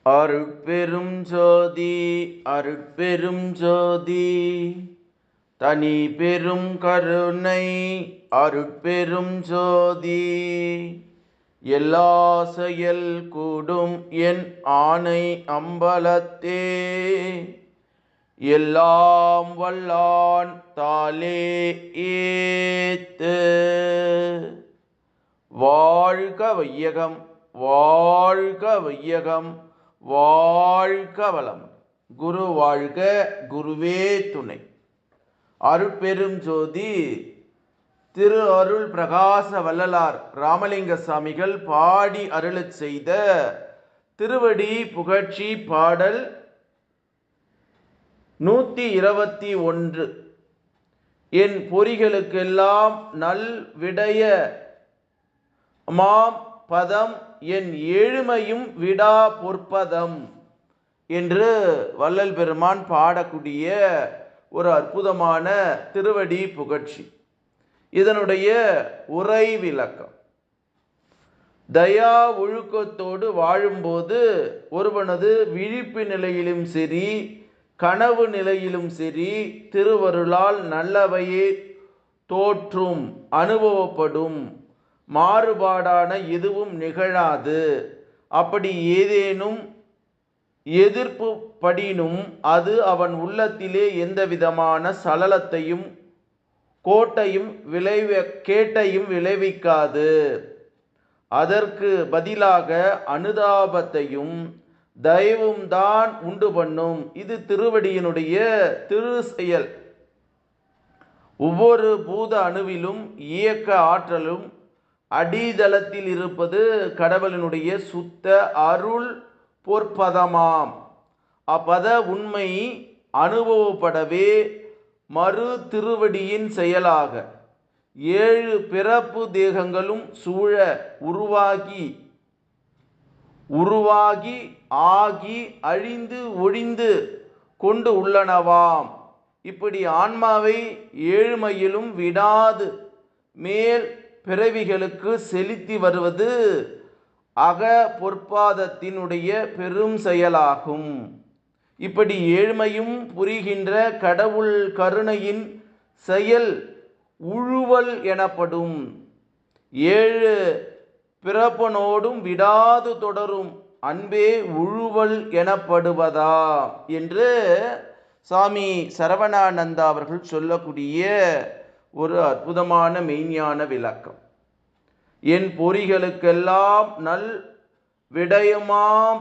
அருட்பெரும் ஜோதி அருட்பெரும் ஜோதி தனி பெரும் கருணை அருட்பெரும் ஜோதி எல்லா செயல் கூடும் என் ஆணை அம்பலத்தே எல்லாம் வல்லான் தாலே ஏத்து. வாழ்க வையகம் வாழ்க வையகம் வாழ்க வளம். குரு வாழ்க, குருவே துணை. அருட்பெரும் ஜோதி திரு அருள் பிரகாச வள்ளலார் ராமலிங்க சாமிகள் பாடி அருளச் செய்த திருவடி புகழ்ச்சி பாடல் 121. என் பொறிகளுக்கெல்லாம் நல் விடைய மாம் பதம் என் ஏழுமையும் விடா பொற்பதம் என்று வள்ளல் பெருமான் பாடக்கூடிய ஒரு அற்புதமான திருவடி புகழ்ச்சி. இதனுடைய உரை விளக்கம்: தயா ஒழுக்கத்தோடு வாழும்போது ஒருவனது விழிப்பு நிலையிலும் சரி, கனவு நிலையிலும் சரி, திருவருளால் நல்லவையே தோற்றும், அனுபவப்படும், மாறுபாடான எதுவும் நிகழாது. அப்படி ஏதேனும் எதிர்ப்பு படினும் அது அவன் உள்ளத்திலே எந்த விதமான சலலத்தையும் கேட்டையும் விளைவிக்காது. அதற்கு பதிலாக அனுதாபத்தையும் தயவும் தான் உண்டு பண்ணும். இது திருவடியினுடைய திரு செயல். ஒவ்வொரு பூத அணுவிலும் இயக்க ஆற்றலும் அடித்தளத்தில் இருப்பது கடவுளினுடைய சுத்த அருள் பொற்பதமாம். அப்பத உண்மை அனுபவப்படவே மறு திருவடியின் செயலாக 7 பிறப்பு தேகங்களும் சூழ உருவாகி ஆகி அழிந்து ஒழிந்து கொண்டு உள்ளனவாம். இப்படி ஆன்மாவை ஏழ்மையிலும் விடாது மேல் பிறவிகளுக்கு செலுத்தி வருவது அக பொற்பாதத்தினுடைய பெரும் செயலாகும். இப்படி ஏழ்மையும் புரிகின்ற கடவுள் கருணையின் செயல் உழுவல் எனப்படும். 7 பிறப்பனோடும் விடாது தொடரும் அன்பே உழுவல் எனப்படுவதா என்று சாமி சரவணானந்தா அவர்கள் சொல்லக்கூடிய ஒரு அற்புதமான மெய்ஞான விளக்கம். என் பொறிகளுக்கெல்லாம் நல் விடயமாம்